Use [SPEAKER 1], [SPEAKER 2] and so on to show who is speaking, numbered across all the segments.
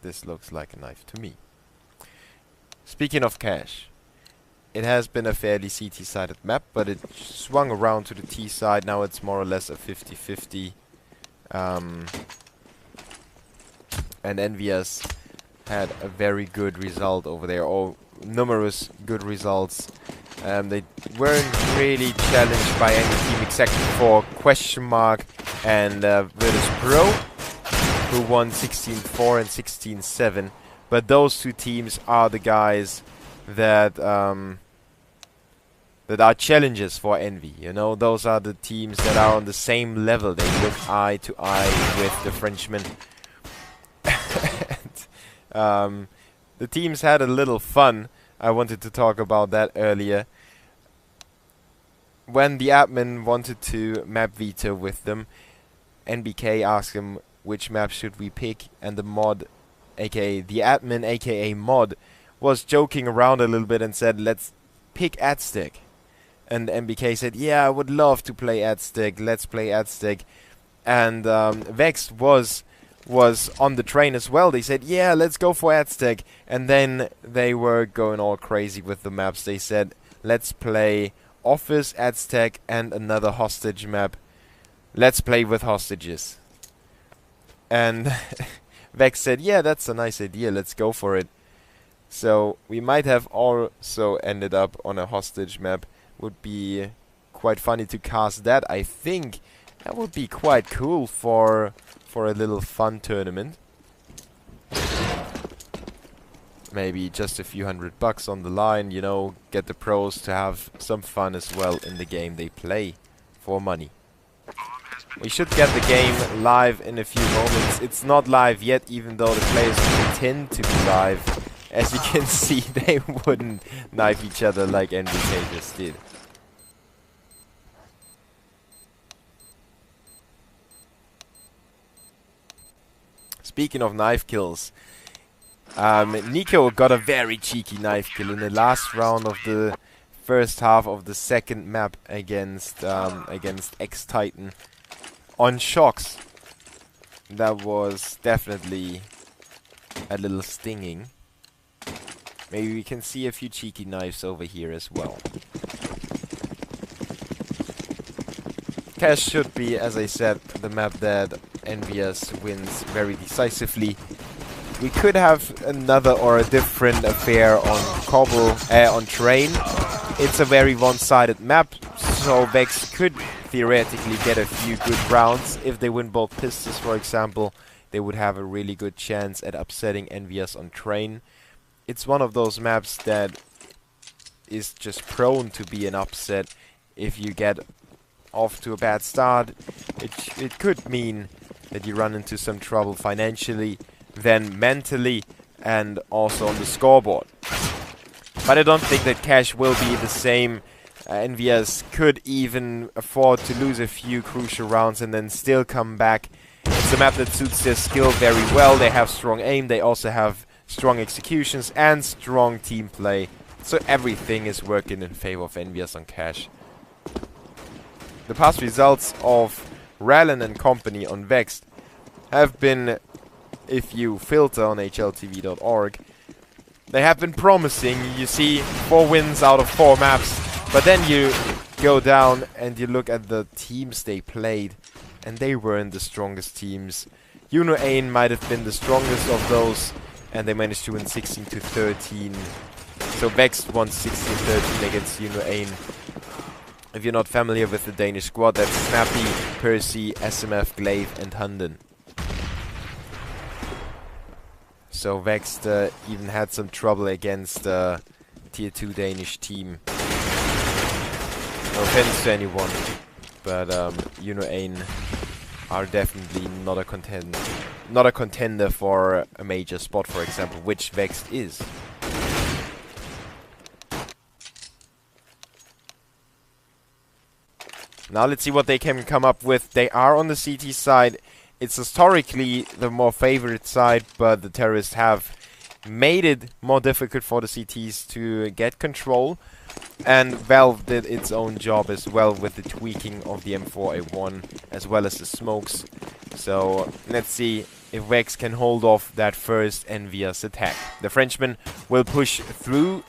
[SPEAKER 1] this looks like a knife to me. Speaking of cash, it has been a fairly CT-sided map, but it swung around to the T side. Now it's more or less a 50-50. And EnVyUs had a very good result over there, or numerous good results. They weren't really challenged by any team except for Question Mark and Virtus Pro, who won 16-4 and 16-7. But those two teams are the guys that that are challenges for Envy. You know, those are the teams that are on the same level. They look eye to eye with the Frenchmen. And, the teams had a little fun. I wanted to talk about that earlier. When the admin wanted to map veto with them, NBK asked him which map should we pick, and the mod, aka the admin, aka mod, was joking around a little bit and said, let's pick Aztec. And NBK said, yeah, I would love to play Aztec, let's play Aztec. And Vexed was on the train as well. They said, yeah, let's go for Aztec. And then they were going all crazy with the maps. They said, let's play Office, Aztec, and another hostage map. Let's play with hostages. And Vex said, yeah, that's a nice idea, let's go for it. So we might have also ended up on a hostage map. Would be quite funny to cast that. I think that would be quite cool for a little fun tournament. Maybe just a few $100 on the line, you know, get the pros to have some fun as well in the game they play for money. We should get the game live in a few moments. It's not live yet, even though the players pretend to be live. As you can see, they wouldn't knife each other like NBK just did. Speaking of knife kills, Nico got a very cheeky knife kill in the last round of the first half of the second map against X-Titan on Shocks. That was definitely a little stinging. Maybe we can see a few cheeky knives over here as well. Cash should be, as I said, the map that EnVyUs wins very decisively. We could have another or a different affair on Cobble, on Train. It's a very one-sided map, so Vex could theoretically get a few good rounds. If they win both pistols, for example, they would have a really good chance at upsetting EnVyUs on Train. It's one of those maps that is just prone to be an upset. If you get off to a bad start, it could mean that you run into some trouble financially, then mentally, and also on the scoreboard. But I don't think that Cash will be the same. EnVyUs could even afford to lose a few crucial rounds and then still come back. It's a map that suits their skill very well. They have strong aim, they also have strong executions and strong team play. So everything is working in favor of EnVyUs on Cash. The past results of Rallen and company on Vexed have been, if you filter on hltv.org, they have been promising. You see 4 wins out of 4 maps, but then you go down and you look at the teams they played, and they weren't the strongest teams. Ain might have been the strongest of those, and they managed to win 16-13. So Vexed won 16-13 against Ain. If you're not familiar with the Danish squad, that's Snappy, Percy, SMF, Glaive, and Hunden. So Vexed even had some trouble against tier 2 Danish team. No offense to anyone, but Ain are definitely not a contender for a major spot, for example, which Vexed is. Now let's see what they can come up with. They are on the CT side. It's historically the more favored side, but the terrorists have made it more difficult for the CTs to get control. And Valve did its own job as well with the tweaking of the M4A1 as well as the smokes. So let's see if Vex can hold off that first EnVyUs attack. The Frenchman will push through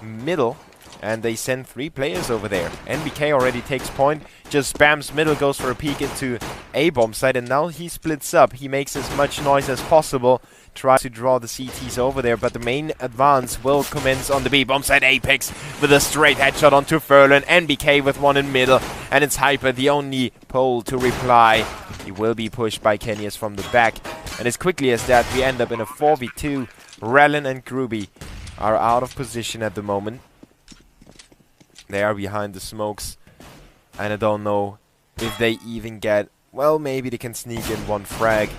[SPEAKER 1] middle, and they send 3 players over there. NBK already takes point, just spams middle, goes for a peek into A bomb site, and now he splits up. He makes as much noise as possible, tries to draw the CTs over there, but the main advance will commence on the B bomb site. Apex with a straight headshot onto Furlan, NBK with one in middle, and it's Hyper, the only pole to reply. He will be pushed by Kenyas from the back, and as quickly as that, we end up in a 4v2. Rellin and Gruby are out of position at the moment. They are behind the smokes, and I don't know if they even get... Well, maybe they can sneak in 1 frag,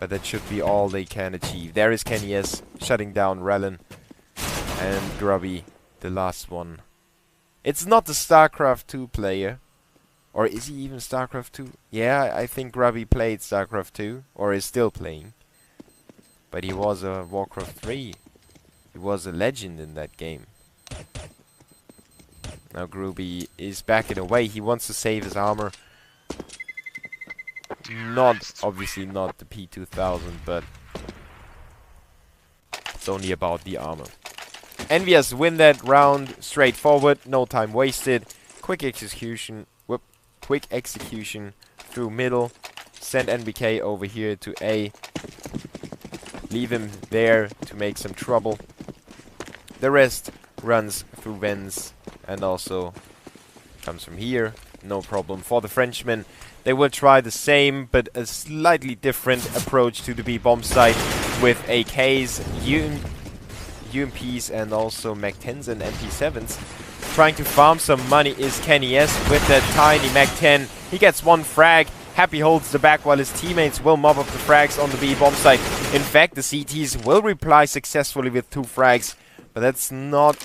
[SPEAKER 1] but that should be all they can achieve. There is Kenyas shutting down Rellin, and Grubby, the last one. It's not the StarCraft 2 player. Or is he even StarCraft 2? Yeah, I think Grubby played StarCraft 2, or is still playing. But he was a Warcraft 3. He was a legend in that game. Now Gruby is backing away. He wants to save his armor. Obviously not the P2000, but it's only about the armor. EnVyUs win that round straightforward, no time wasted. Quick execution through middle. Send NBK over here to A. Leave him there to make some trouble. The rest runs through vents and also comes from here. No problem for the Frenchmen. They will try the same, but a slightly different approach to the B bomb site with AKs, UMPs, and also Mac-10s and MP7s. Trying to farm some money is Kenny S with that tiny Mac-10. He gets 1 frag. Happy holds the back while his teammates will mob up the frags on the B bomb site. In fact, the CTs will reply successfully with 2 frags, but that's not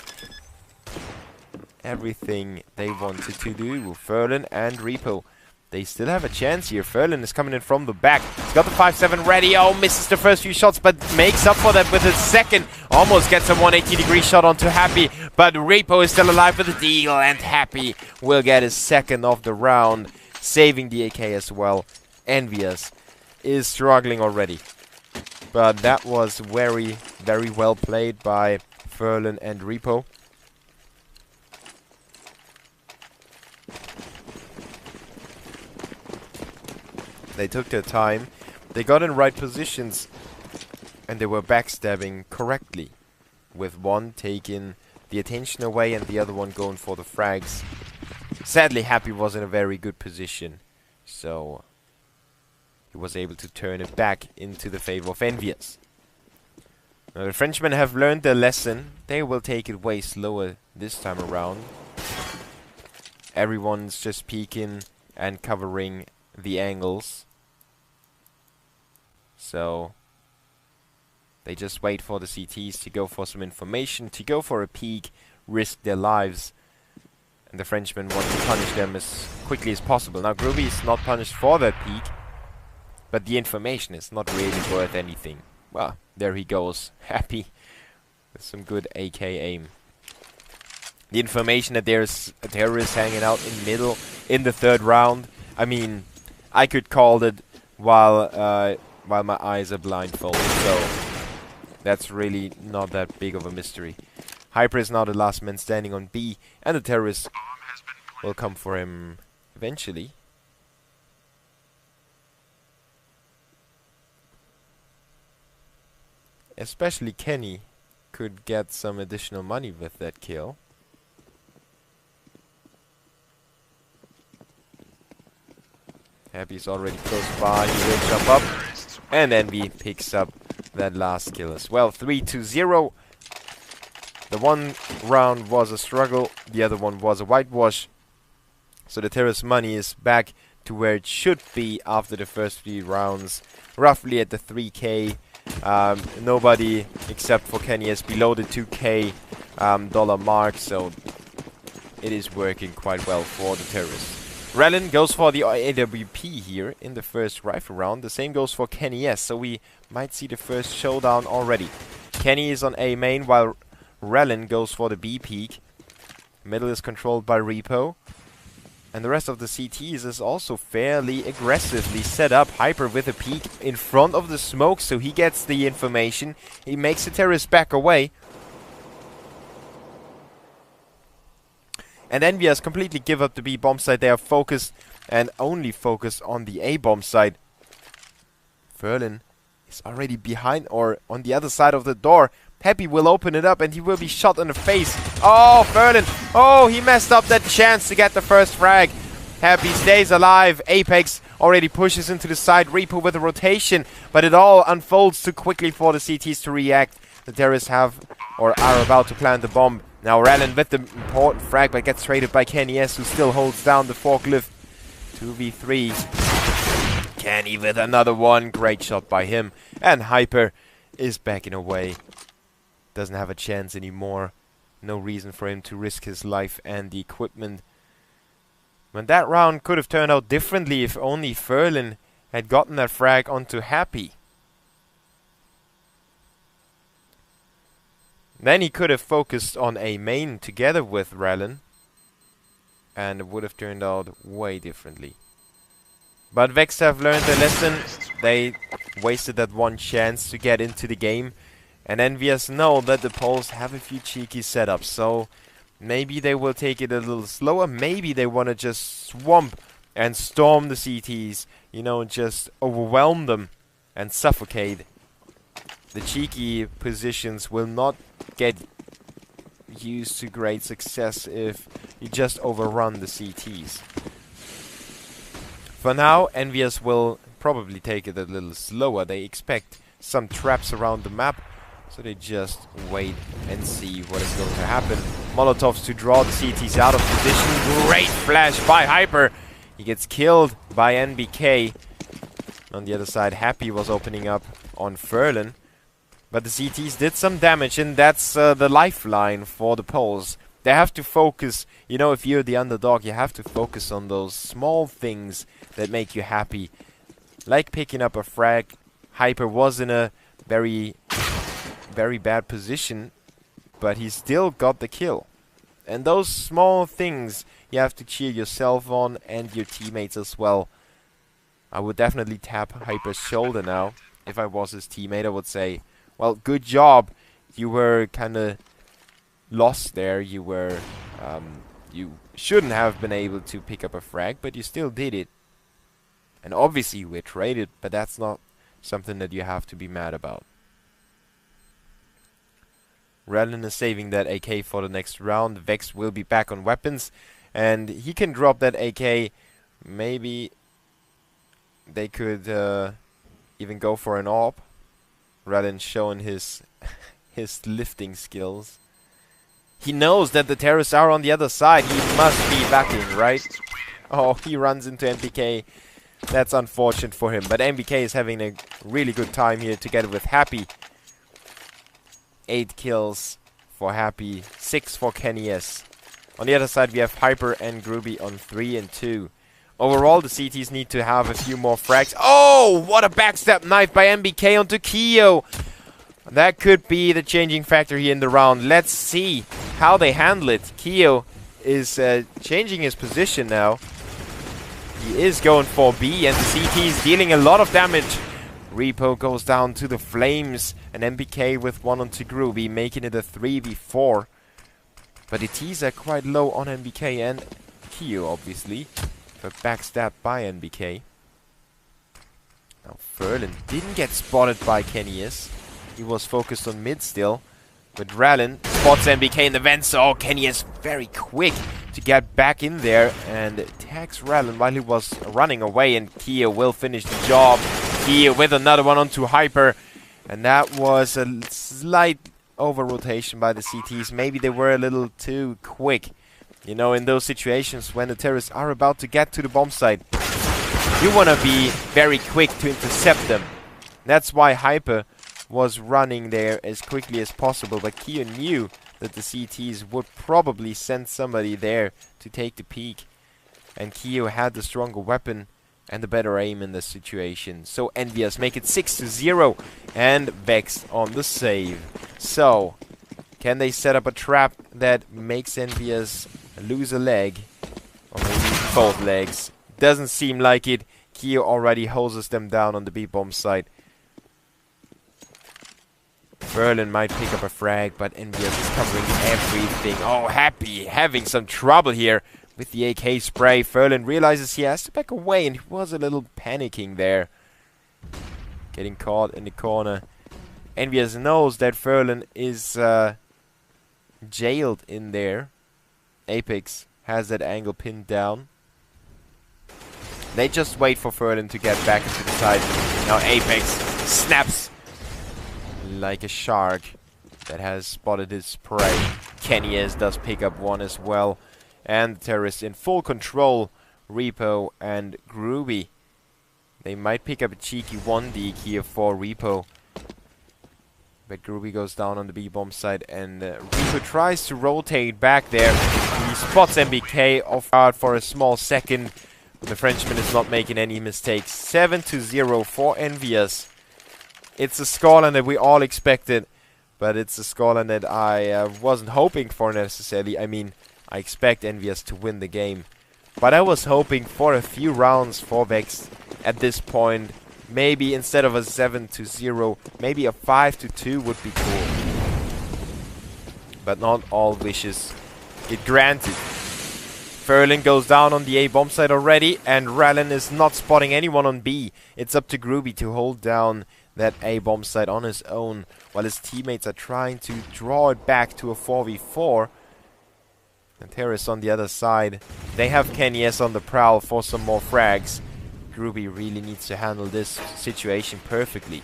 [SPEAKER 1] everything they wanted to do. Furlan and Repo, they still have a chance here. Furlan is coming in from the back. He's got the 5-7 ready. Oh, misses the first few shots, but makes up for that with his second. Almost gets a 180-degree shot onto Happy, but Repo is still alive with the deal, and Happy will get his second of the round, saving the AK as well. EnVyUs is struggling already, but that was very, very well played by Furlan and Repo. They took their time, they got in right positions, and they were backstabbing correctly, with one taking the attention away and the other one going for the frags. Sadly, Happy was in a very good position, so he was able to turn it back into the favor of EnVyUs. Now, the Frenchmen have learned their lesson. They will take it way slower this time around. Everyone's just peeking and covering the angles. So they just wait for the CTs to go for some information, to go for a peek, risk their lives. And the Frenchmen want to punish them as quickly as possible. Now Gruby is not punished for that peek, but the information is not really worth anything. Well, there he goes, Happy, with some good AK aim. The information that there's a terrorist hanging out in middle in the 3rd round, I mean, I could call it while my eyes are blindfolded, so that's really not that big of a mystery. Hyper is now the last man standing on B, and the terrorist will come for him eventually. Especially Kenny could get some additional money with that kill. Happy's already close by, he will jump up, and Envy picks up that last kill as well. 3-0. The one round was a struggle, the other one was a whitewash. So the terrorist money is back to where it should be after the first 3 rounds, roughly at the 3K. Nobody except for Kenny is below the 2K dollar mark, so it is working quite well for the terrorists. Rellin goes for the AWP here in the first rifle round. The same goes for Kenny S, so we might see the first showdown already. Kenny is on A main while Rellin goes for the B peak. Middle is controlled by Repo. And the rest of the CTs is also fairly aggressively set up. Hyper with a peek in front of the smoke, so he gets the information. He makes the terrorist back away. And EnVyUs completely give up the B bomb site. They are focused and only focused on the A bomb site. Ferlin is already behind or on the other side of the door. Happy will open it up and he will be shot in the face. Oh, Ferlin. Oh, he messed up that chance to get the first frag. Happy stays alive. Apex already pushes into the side. Reaper with a rotation. But it all unfolds too quickly for the CTs to react. The terrorists have or are about to plant the bomb. Now Rallen with the important frag, but gets traded by Kenny S, who still holds down the forklift. 2v3. Kenny with another one. Great shot by him. And Hyper is backing away. Doesn't have a chance anymore. No reason for him to risk his life and the equipment. When that round could have turned out differently if only Ferlin had gotten that frag onto Happy. Then he could have focused on a main together with Rallen. And it would have turned out way differently. But Vex have learned their lesson. They wasted that one chance to get into the game. And EnVyUs know that the Poles have a few cheeky setups. So maybe they will take it a little slower. Maybe they want to just swamp and storm the CTs. You know, just overwhelm them and suffocate. The cheeky positions will not get used to great success if you just overrun the CTs. For now, EnVyUs will probably take it a little slower. They expect some traps around the map, so they just wait and see what is going to happen. Molotovs to draw the CTs out of position. Great flash by Hyper. He gets killed by NBK. On the other side, Happy was opening up on Ferlin. But the CTs did some damage, and that's the lifeline for the Poles. They have to focus, you know, if you're the underdog, you have to focus on those small things that make you happy. Like picking up a frag. Hyper was in a very bad position, but he still got the kill. And those small things you have to cheer yourself on and your teammates as well. I would definitely tap Hyper's shoulder now. If I was his teammate, I would say, well, good job. You were kind of lost there. You were, you shouldn't have been able to pick up a frag, but you still did it. And obviously you were traded, but that's not something that you have to be mad about. Rallen is saving that AK for the next round. Vex will be back on weapons, and he can drop that AK. Maybe they could even go for an AWP. Rallen showing his lifting skills. He knows that the terrorists are on the other side. He must be backing, right? Oh, he runs into MBK. That's unfortunate for him. But MBK is having a really good time here together with Happy. 8 kills for Happy. 6 for Kenny S. On the other side, we have Hyper and Groovy on 3 and 2. Overall, the CTs need to have a few more frags. Oh, what a backstep knife by MBK onto Keo. That could be the changing factor here in the round. Let's see how they handle it. Keo is changing his position now. He is going for B, and the CT is dealing a lot of damage. Repo goes down to the flames, and MBK with 1 onto Groovy, making it a 3v4. But the T's are quite low on MBK and Keo, obviously. But backstabbed by NBK. Now Ferlin didn't get spotted by Kenny S. He was focused on mid still. But Rallen spots NBK in the vents. Oh, Kenny S very quick to get back in there and tags Rallen while he was running away. And Keo will finish the job. Keo with another one onto Hyper. And that was a slight over-rotation by the CTs. Maybe they were a little too quick. You know, in those situations when the terrorists are about to get to the bomb site, you want to be very quick to intercept them. That's why Hyper was running there as quickly as possible. But Keo knew that the CTs would probably send somebody there to take the peak. And Keo had the stronger weapon and the better aim in this situation. So EnVyUs make it 6-0 and Vex on the save. So, can they set up a trap that makes EnVyUs lose a leg? Or maybe both legs. Doesn't seem like it. Keo already hoses them down on the B-bomb side. Berlin might pick up a frag, but EnVyUs is covering everything. Oh, Happy having some trouble here with the AK spray. Ferlin realizes he has to back away, and he was a little panicking there. Getting caught in the corner. EnVyUs knows that Ferlin is jailed in there. Apex has that angle pinned down. They just wait for Ferlin to get back into the side. Now Apex snaps like a shark that has spotted his prey. EnVyUs does pick up one as well. And the terrorists in full control. Repo and Groovy. They might pick up a cheeky 1D here for Repo. But Groovy goes down on the B-bomb side, and Repo tries to rotate back there. He spots MBK off guard for a small second. The Frenchman is not making any mistakes. 7-0 for EnVyUs. It's a scoreline that we all expected, but it's a scoreline that I wasn't hoping for necessarily. I mean, I expect EnVyUs to win the game, but I was hoping for a few rounds for Vexed at this point. Maybe instead of a 7-0, maybe a 5-2 would be cool. But not all wishes get granted. Ferlin goes down on the A bomb side already, and Rallen is not spotting anyone on B. It's up to Groovy to hold down that A bomb side on his own, while his teammates are trying to draw it back to a 4v4. And terrorists on the other side. They have EnVyUs on the prowl for some more frags. Groovy really needs to handle this situation perfectly.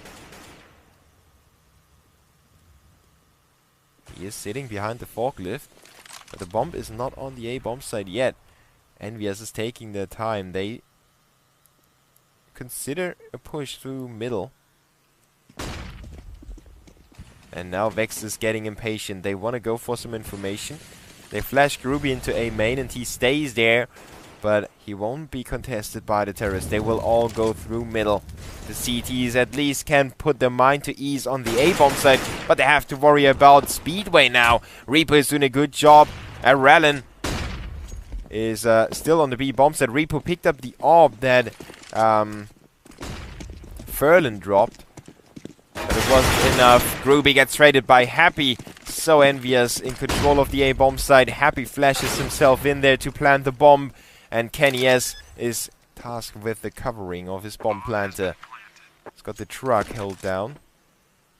[SPEAKER 1] He is sitting behind the forklift, but the bomb is not on the A bomb side yet. EnVyUs is taking their time. They consider a push through middle. And now Vex is getting impatient. They want to go for some information. They flash Groovy into A main, and he stays there. But he won't be contested by the terrorists. They will all go through middle. The CTs at least can put their mind to ease on the A-bomb side, but they have to worry about Speedway now. Reaper is doing a good job. Rallen is still on the B-bomb side. Reaper picked up the orb that Ferlin dropped, but it wasn't enough. Groovy gets traded by Happy. So EnVyUs in control of the A-bomb side. Happy flashes himself in there to plant the bomb. And EnVyUs is tasked with the covering of his bomb planter. He's got the truck held down.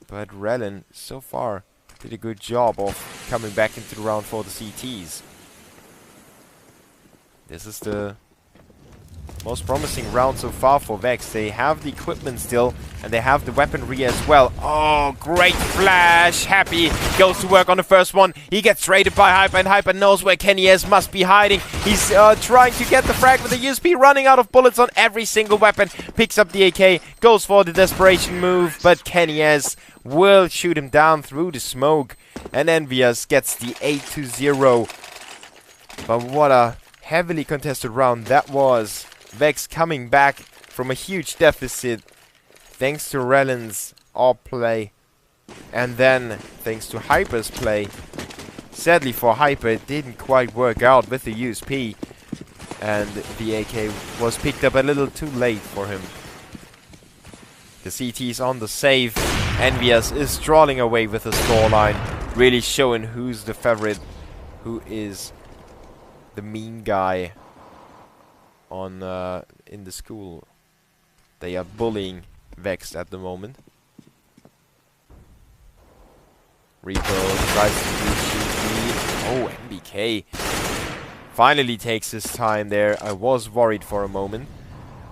[SPEAKER 1] But Rallen, so far, did a good job of coming back into the round for the CTs. This is the most promising round so far for Vex. They have the equipment still, and they have the weaponry as well. Oh, great flash! Happy goes to work on the first one. He gets traded by Hyper, and Hyper knows where EnVyUs must be hiding. He's trying to get the frag with the USP, running out of bullets on every single weapon. Picks up the AK, goes for the desperation move, but EnVyUs will shoot him down through the smoke. And EnVyUs gets the 8-0. But what a heavily contested round that was. Vex coming back from a huge deficit thanks to Rallen's AWP play, and then thanks to Hyper's play. Sadly for Hyper, it didn't quite work out with the USP, and the AK was picked up a little too late for him. The CT's on the save. EnVyUs is strolling away with the scoreline, really showing who's the favorite, who is the mean guy on in the school. They are bullying Vexed at the moment. Repo tries to do cheeky. Oh, MBK finally takes his time there. I was worried for a moment.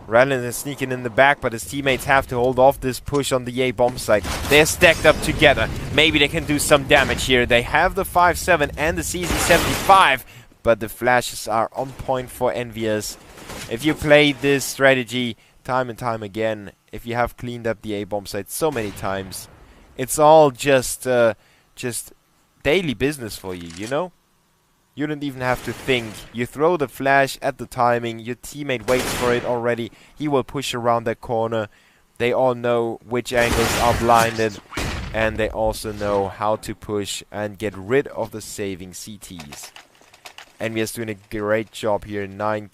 [SPEAKER 1] Rallen is sneaking in the back, but his teammates have to hold off this push on the A bomb site. They're stacked up together. Maybe they can do some damage here. They have the 5.7 and the CZ75, but the flashes are on point for EnVyUs. If you play this strategy time and time again, if you have cleaned up the A-bomb site so many times, it's all just daily business for you, you know? You don't even have to think. You throw the flash at the timing, your teammate waits for it already, he will push around that corner. They all know which angles are blinded, and they also know how to push and get rid of the saving CTs. EnVyUs doing a great job here. 9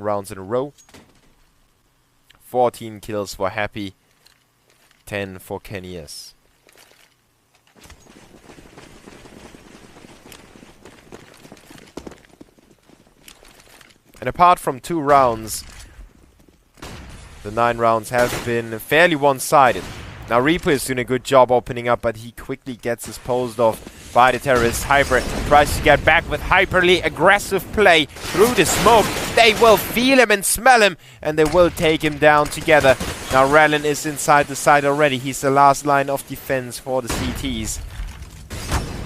[SPEAKER 1] rounds in a row. 14 kills for Happy. 10 for Kenny S. And apart from 2 rounds, the 9 rounds have been fairly one-sided. Now Reaper is doing a good job opening up, but he quickly gets disposed of by the terrorist. Hyper tries to get back with hyperly aggressive play through the smoke. They will feel him and smell him, and they will take him down together. Now Rallen is inside the side already. He's the last line of defense for the CTs.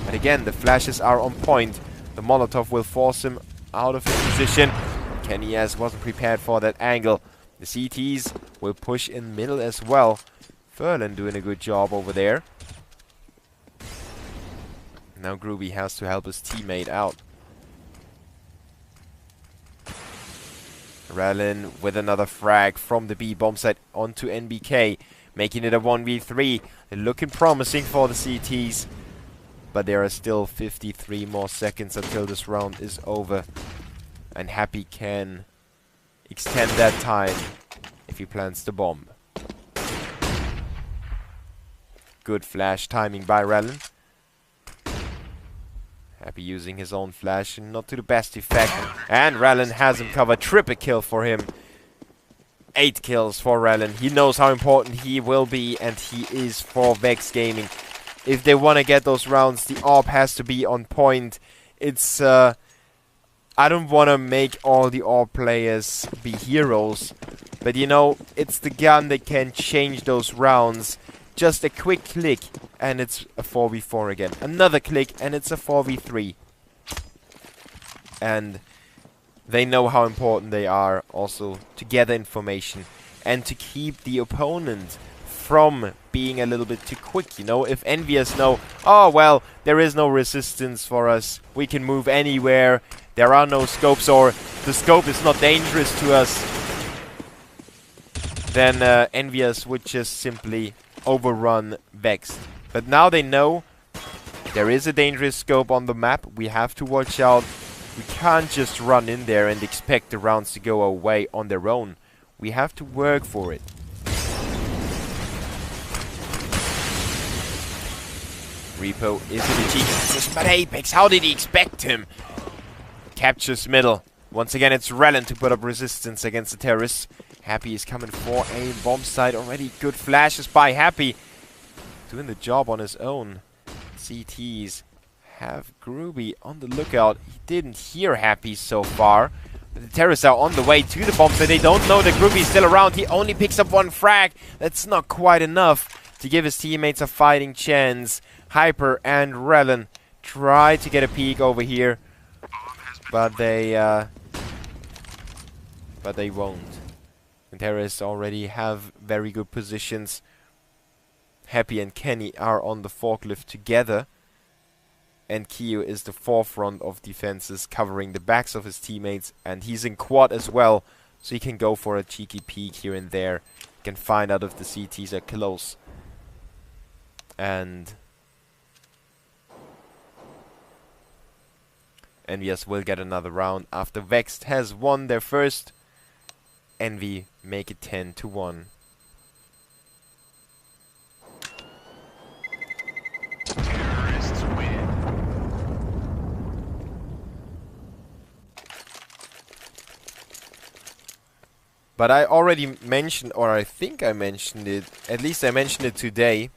[SPEAKER 1] But again, the flashes are on point. The Molotov will force him out of his position. Kenny S wasn't prepared for that angle. The CTs will push in middle as well. Furlan doing a good job over there. Now Groovy has to help his teammate out. Rallen with another frag from the B bomb site onto NBK, making it a 1v3. They're looking promising for the CTs, but there are still 53 more seconds until this round is over, and Happy can extend that time if he plants the bomb. Good flash timing by Rallen. Happy using his own flash, and not to the best effect. And Rallen has him covered. Triple kill for him. 8 kills for Rallen. He knows how important he will be, and he is for Vexed Gaming. If they want to get those rounds, the AWP has to be on point. It's I don't want to make all the AWP players be heroes, but you know, it's the gun that can change those rounds. Just a quick click and it's a 4v4 again. Another click and it's a 4v3. And they know how important they are also to gather information and to keep the opponent from being a little bit too quick. You know, if EnVyUs know, oh well, there is no resistance for us, we can move anywhere, there are no scopes, or the scope is not dangerous to us, then EnVyUs would just simply overrun Vexed. But now they know there is a dangerous scope on the map. We have to watch out. We can't just run in there and expect the rounds to go away on their own. We have to work for it. Repo is in the cheek assist, but Apex, how did he expect him? Captures middle. Once again, it's Rallen to put up resistance against the terrorists. Happy is coming for a bomb site already. Good flashes by Happy. Doing the job on his own. CTs have Groovy on the lookout. He didn't hear Happy so far. But the terrorists are on the way to the bomb site. They don't know that Groovy is still around. He only picks up 1 frag. That's not quite enough to give his teammates a fighting chance. Hyper and Rallen try to get a peek over here. But they won't. The terrorists already have very good positions. Happy and Kenny are on the forklift together. And Kyo is the forefront of defenses, covering the backs of his teammates. And he's in quad as well, so he can go for a cheeky peek here and there. He can find out if the CTs are close. And EnVyUs will get another round after Vexed has won their first. Envy make it 10-1.
[SPEAKER 2] Terrorists win.
[SPEAKER 1] But I already mentioned, or I think I mentioned it, at least I mentioned it today.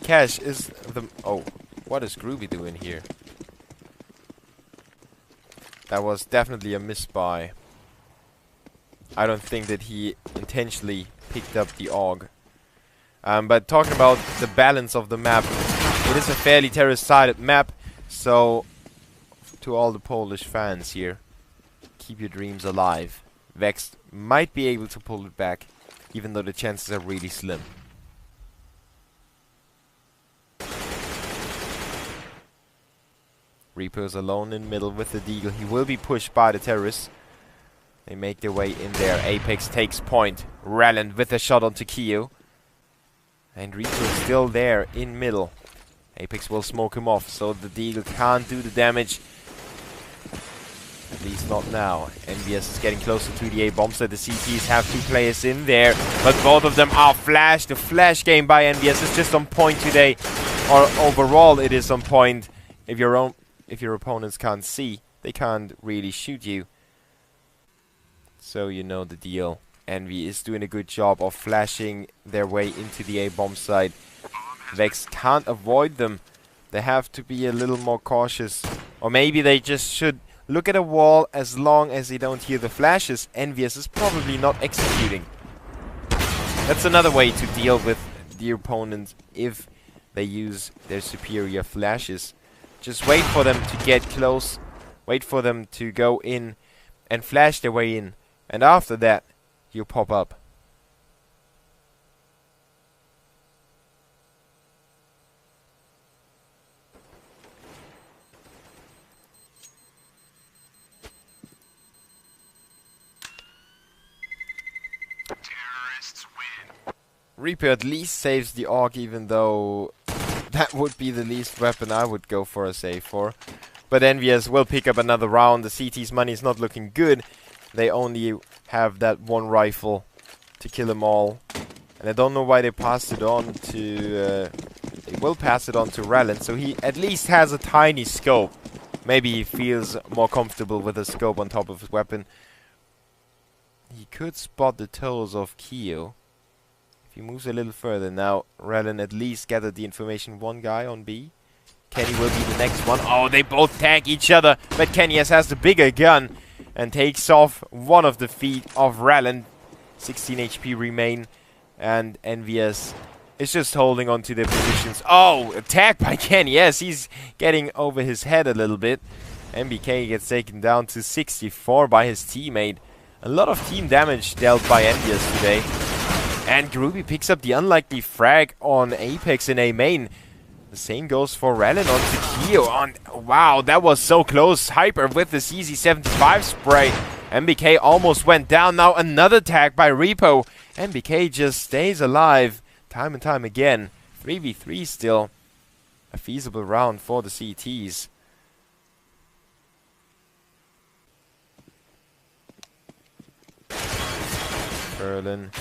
[SPEAKER 1] Cash is the... Oh, what is Groovy doing here? That was definitely a misbuy. I don't think that he intentionally picked up the AUG. But talking about the balance of the map, it is a fairly terrorist-sided map, so to all the Polish fans here, keep your dreams alive. Vexed might be able to pull it back, even though the chances are really slim. Reaper's alone in middle with the Deagle. He will be pushed by the terrorists. They make their way in there. Apex takes point. Rallen with a shot onto Kyo. And Rico is still there in middle. Apex will smoke him off, so the Deagle can't do the damage. At least not now. EnVyUs is getting closer to the A-bomb, so the CTs have 2 players in there. But both of them are flashed. The flash game by EnVyUs is just on point today. Or overall, it is on point. If your opponents can't see, they can't really shoot you. So you know the deal. Envy is doing a good job of flashing their way into the A-bomb side. Vex can't avoid them. They have to be a little more cautious. Or maybe they just should look at a wall as long as they don't hear the flashes. EnVyUs is probably not executing. That's another way to deal with the opponent if they use their superior flashes. Just wait for them to get close. Wait for them to go in and flash their way in. And after that, you pop up.
[SPEAKER 2] Terrorists win.
[SPEAKER 1] Reaper at least saves the AUG, even though that would be the least weapon I would go for a save for. But EnVyUs will pick up another round. The CT's money is not looking good. They only have that one rifle to kill them all. And I don't know why they passed it on to... they will pass it on to Rallen, so he at least has a tiny scope. Maybe he feels more comfortable with a scope on top of his weapon. He could spot the toes of Keo. If he moves a little further now, Rallen at least gathered the information. One guy on B. Kenny will be the next one. Oh, they both tag each other, but Kenny has the bigger gun and takes off one of the feet of Rallen. 16 HP remain, and EnVyUs is just holding on to their positions. Oh, attack by Kenny. Yes, he's getting over his head a little bit. MBK gets taken down to 64 by his teammate. A lot of team damage dealt by EnVyUs today. And Groovy picks up the unlikely frag on Apex in A main. The same goes for Rallen onto Keo. Wow, that was so close. Hyper with the CZ75 spray. MBK almost went down. Now another tag by Repo. MBK just stays alive time and time again. 3v3 still. A feasible round for the CTs. Berlin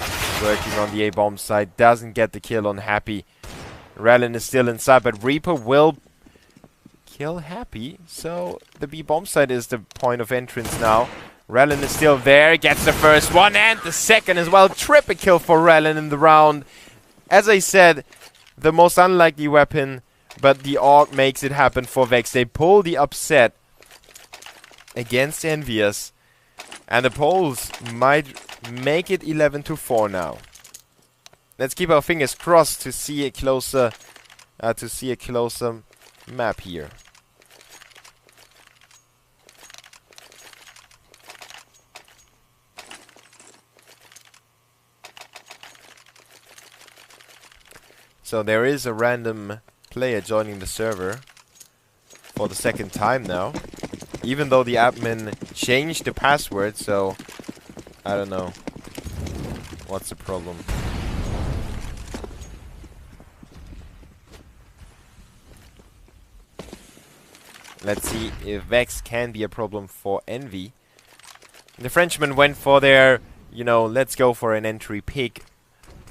[SPEAKER 1] working on the A-bomb side. Doesn't get the kill on Happy. Rallen is still inside, but Reaper will kill Happy. So the B-bomb side is the point of entrance now. Rallen is still there, gets the first one and the second as well. Triple kill for Rallen in the round. As I said, the most unlikely weapon, but the AUG makes it happen for Vex. They pull the upset against EnVyUs, and the Poles might make it 11-4 now. Let's keep our fingers crossed to see a closer map here. So there is a random player joining the server for the second time now. Even though the admin changed the password, so I don't know what's the problem. Let's see if Vex can be a problem for Envy. The Frenchman went for their, let's go for an entry pick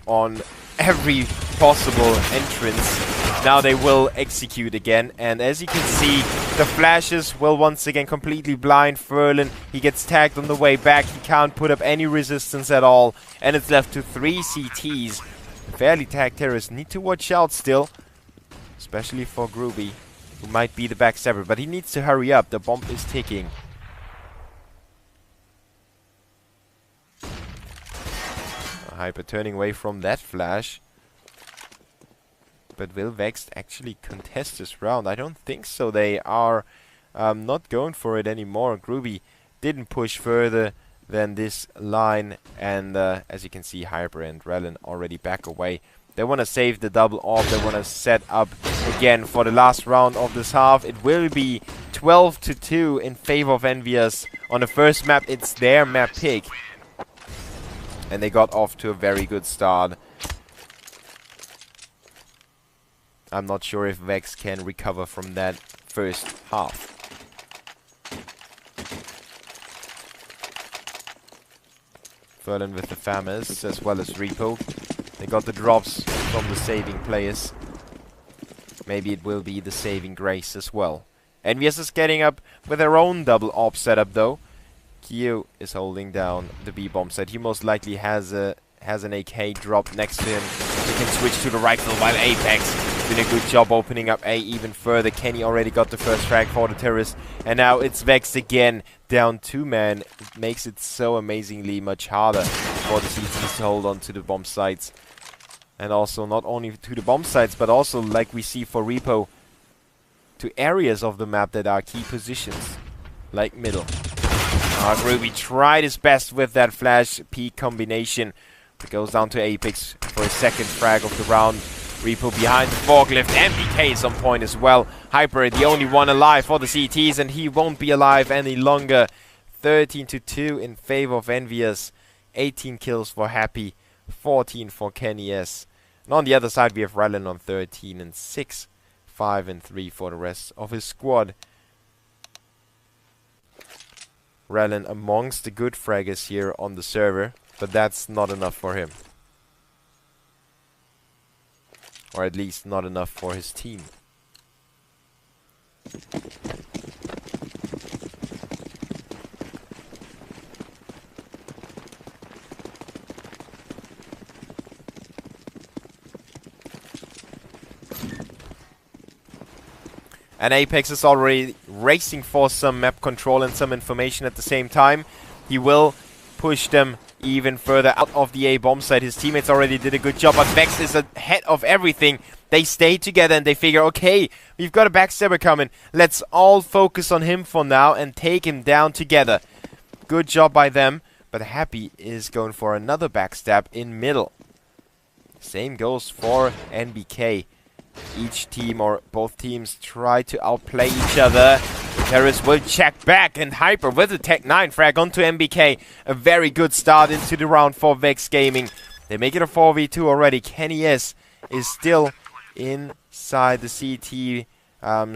[SPEAKER 1] on every possible entrance. Now they will execute again, and as you can see, the flashes will once again completely blind Furlan. He gets tagged on the way back. He can't put up any resistance at all, and it's left to 3 CTs. Fairly tagged terrorists need to watch out still, especially for Groovy, who might be the backstabber, but he needs to hurry up. The bomb is ticking. Hyper turning away from that flash. But will Vexed actually contest this round? I don't think so. They are not going for it anymore. Groovy didn't push further than this line, and as you can see, Hyper and Rallen already back away. They want to save the double AWP. They want to set up again for the last round of this half. It will be 12-2 in favor of EnVyUs. On the first map, it's their map pick. And they got off to a very good start. I'm not sure if Vex can recover from that first half. Ferlin with the Famers as well as Repo. They got the drops from the saving players. Maybe it will be the saving grace as well. EnVyUs is getting up with their own double op setup though. Kyo is holding down the B-bomb site. He most likely has an AK drop next to him. He can switch to the rifle while Apex doing a good job opening up A even further. Kenny already got the first frag for the terrorist. And now it's Vex again, down 2 man. It makes it so amazingly much harder for the CTs to hold on to the bomb sites. And also not only to the bomb sites, but also like we see for Repo, to areas of the map that are key positions, like middle. Ruby tried his best with that flash peek combination. It goes down to Apex for his second frag of the round. Repo behind the forklift. MBK is on point as well. Hyper, the only one alive for the CTs, and he won't be alive any longer. 13-2 in favor of EnVyUs. 18 kills for Happy, 14 for Kenny S. And on the other side, we have Rylan on 13 and 6, 5 and 3 for the rest of his squad. Rylan amongst the good fraggers here on the server, but that's not enough for him. Or at least not enough for his team. And Apex is already racing for some map control and some information at the same time. He will push them even further out of the A bomb site. His teammates already did a good job, but Vex is ahead of everything. They stay together and they figure, okay, we've got a backstabber coming. Let's all focus on him for now and take him down together. Good job by them, but Happy is going for another backstab in middle. Same goes for NBK. Each team or both teams try to outplay each other. Terrorist will check back, and Hyper with the Tech 9 frag onto MBK. A very good start into the round for Vex Gaming. They make it a 4v2 already. Kenny S is still inside the CT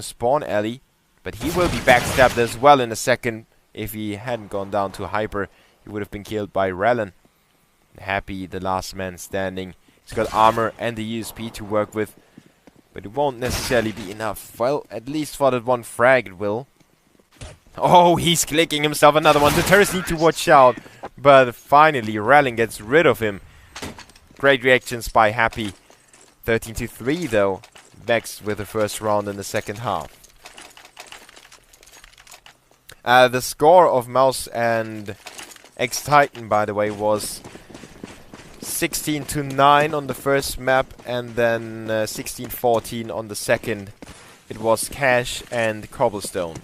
[SPEAKER 1] spawn alley, but he will be backstabbed as well in a second. If he hadn't gone down to Hyper, he would have been killed by Rallen. Happy, the last man standing. He's got armor and the USP to work with, but it won't necessarily be enough. Well, at least for that one frag it will. Oh, he's clicking himself another one. The terrorists need to watch out. But finally, Ralling gets rid of him. Great reactions by Happy. 13-3 though. Vexed with the first round in the second half. The score of Mouse and X-Titan, by the way, was 16-9 on the first map, and then 16-14 on the second. It was Cash and Cobblestone.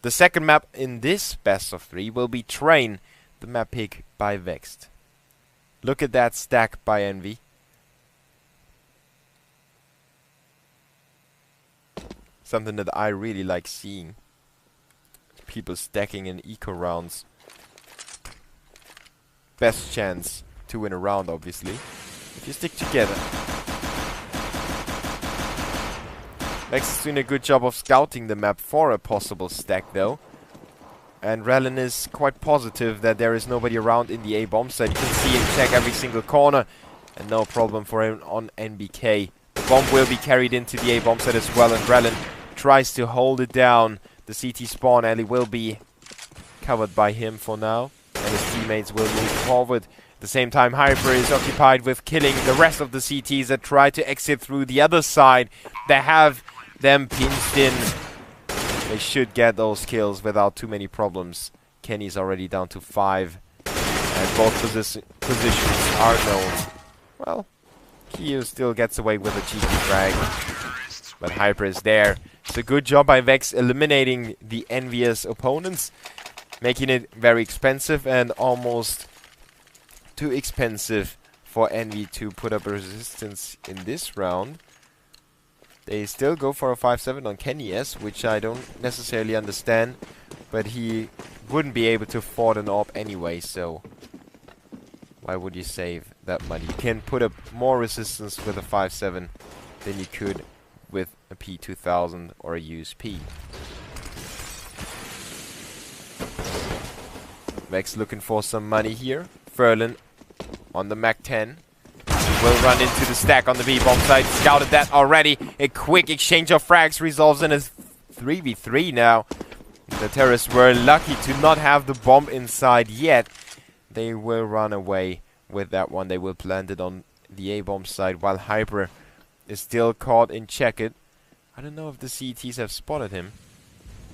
[SPEAKER 1] The second map in this best of 3 will be Train, the map pick by Vexed. Look at that stack by Envy. Something that I really like seeing. People stacking in eco rounds. Best chance to win a round, obviously, if you stick together. Vex is doing a good job of scouting the map for a possible stack, though. And Rallen is quite positive that there is nobody around in the A bomb site. You can see him check every single corner, and no problem for him on NBK. The bomb will be carried into the A bomb site as well, and Rallen tries to hold it down. The CT spawn alley will be covered by him for now, and his teammates will move forward. At the same time, Hyper is occupied with killing the rest of the CTs that try to exit through the other side. They have them pinched in. They should get those kills without too many problems. Kenny's already down to 5, and both positions are known. Well, Kyo still gets away with a cheeky frag, but Hyper is there. It's a good job by Vex eliminating the envious opponents, making it very expensive and almost too expensive for Envy to put up a resistance in this round. They still go for a 5-7 on Kenny S, which I don't necessarily understand, but he wouldn't be able to afford an AWP anyway, so Why would you save that money? You can put up more resistance with a 5.7 than you could with a P2000 or a USP. Vex looking for some money here. Ferlin on the Mac-10. Will run into the stack on the B-bomb side. Scouted that already. A quick exchange of frags resolves in a 3v3 now. The terrorists were lucky to not have the bomb inside yet. They will run away with that one. They will plant it on the A-bomb side while Hyper is still caught in check-it. I don't know if the CTs have spotted him.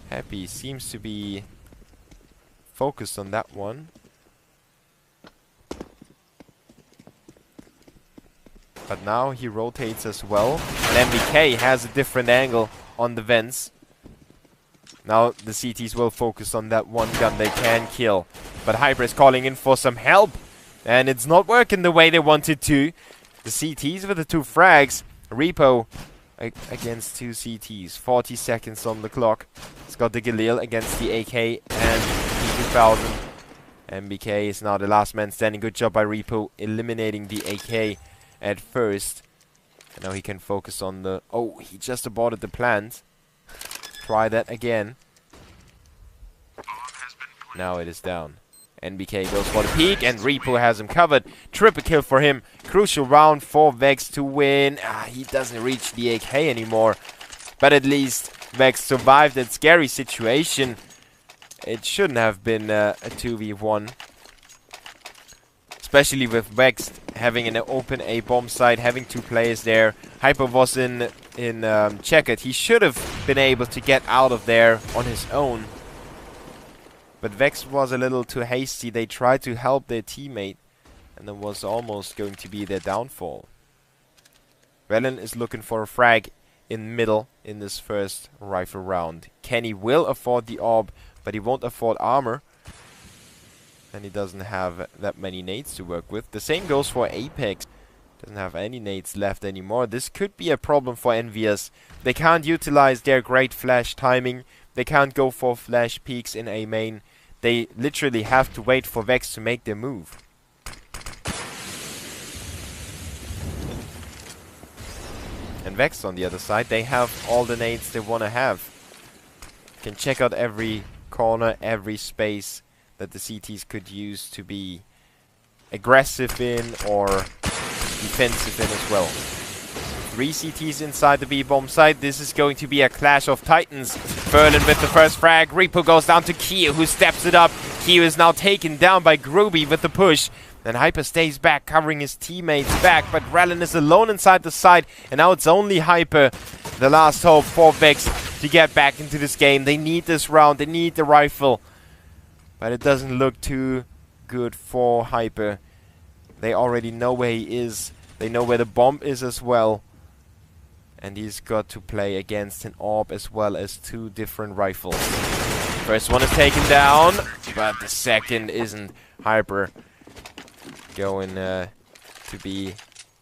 [SPEAKER 1] Happy seems to be focused on that one. But now he rotates as well. And MBK has a different angle on the vents. Now the CTs will focus on that one gun they can kill. But Hyper is calling in for some help. And it's not working the way they wanted to. The CTs with the 2 frags. Repo against 2 CTs. 40 seconds on the clock. It's got the Galil against the AK and P2000. MBK is now the last man standing. Good job by Repo eliminating the AK at first. And now he can focus on the... Oh, he just aborted the plant. Try that again. Now it is down. NBK goes for the peek and Repo has him covered. Triple kill for him. Crucial round for Vex to win. He doesn't reach the AK anymore. But at least Vex survived that scary situation. It shouldn't have been a 2v1. Especially with Vex having an open A bomb site, having 2 players there. Hyper was in check-it. He should have been able to get out of there on his own. But Vex was a little too hasty. They tried to help their teammate. And it was almost going to be their downfall. Velen is looking for a frag in middle in this first rifle round. Kenny will afford the orb, but he won't afford armor. And he doesn't have that many nades to work with. The same goes for Apex. Doesn't have any nades left anymore. This could be a problem for EnVyUs. They can't utilize their great flash timing. They can't go for flash peaks in A main. They literally have to wait for Vex to make their move. And Vex on the other side, they have all the nades they want to have. You can check out every corner, every space that the CTs could use to be aggressive in or defensive in as well. 3 CTs inside the B-bomb site. This is going to be a clash of titans. Ferlin with the first frag. Repo goes down to Keo, who steps it up. Keo is now taken down by Groovy with the push. Then Hyper stays back, covering his teammates back. But Rallin is alone inside the site. And now it's only Hyper, the last hope for Vex, to get back into this game. They need this round. They need the rifle. But it doesn't look too good for Hyper. They already know where he is. They know where the bomb is as well. And he's got to play against an orb as well as 2 different rifles. First one is taken down, but the second isn't. Hyper going to be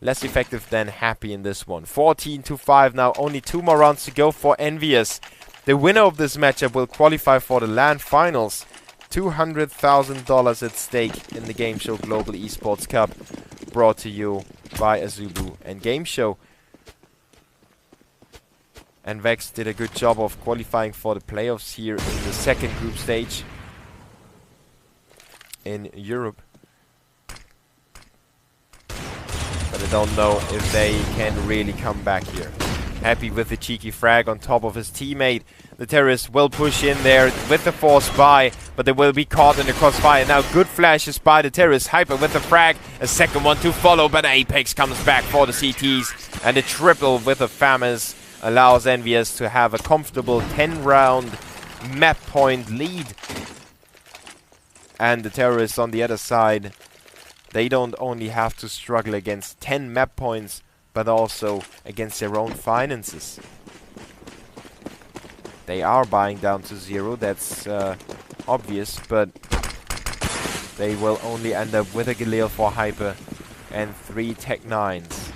[SPEAKER 1] less effective than Happy in this one. 14-5 now. Only 2 more rounds to go for EnVyUs. The winner of this matchup will qualify for the LAN finals. $200,000 at stake in the Game Show Global eSports Cup, brought to you by Azubu and Game Show. And Vex did a good job of qualifying for the playoffs here in the second group stage in Europe. But I don't know if they can really come back here. Happy with the cheeky frag on top of his teammate. The terrorists will push in there with the force buy, but they will be caught in the crossfire. Now good flashes by the terrorists. Hyper with the frag. A second one to follow, but Apex comes back for the CTs. And the triple with the FAMAS allows EnVyUs to have a comfortable 10-round map point lead. And the terrorists on the other side, they don't only have to struggle against 10 map points, but also against their own finances. They are buying down to 0, that's obvious, but they will only end up with a Galil for Hyper and 3 Tech 9s.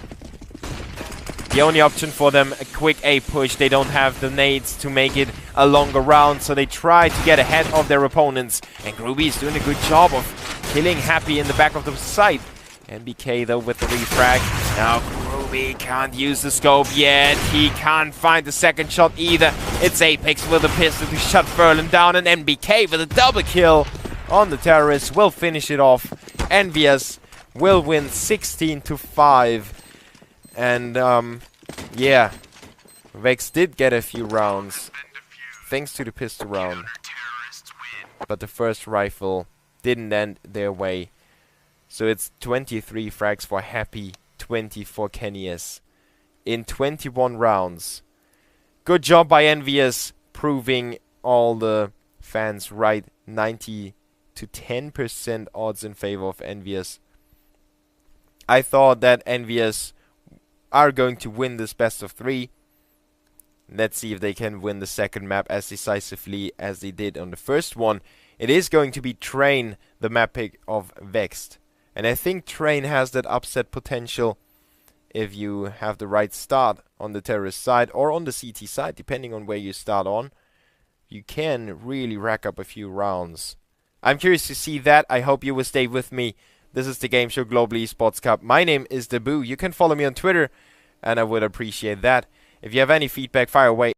[SPEAKER 1] The only option for them, a quick A push. They don't have the nades to make it a longer round, so they try to get ahead of their opponents. And Groovy is doing a good job of killing Happy in the back of the site. NBK though with the refrag. Now Ruby can't use the scope yet. He can't find the second shot either. It's Apex with a pistol to shut Furlan down, and NBK with a double kill on the terrorists will finish it off. EnVyUs will win 16-5. And yeah, Vex did get a few rounds thanks to the pistol round, but the first rifle didn't end their way. So it's 23 frags for Happy, 20 for Kenny's in 21 rounds. Good job by EnVyUs, proving all the fans right. 90 to 10% odds in favor of EnVyUs. I thought that EnVyUs are going to win this best of 3. Let's see if they can win the second map as decisively as they did on the first one. It is going to be Train, the map pick of Vexed. And I think Train has that upset potential if you have the right start on the terrorist side or on the CT side, depending on where you start on. You can really rack up a few rounds. I'm curious to see that. I hope you will stay with me. This is the Game Show Global Esports Cup. My name is Debu. You can follow me on Twitter, and I would appreciate that. If you have any feedback, fire away.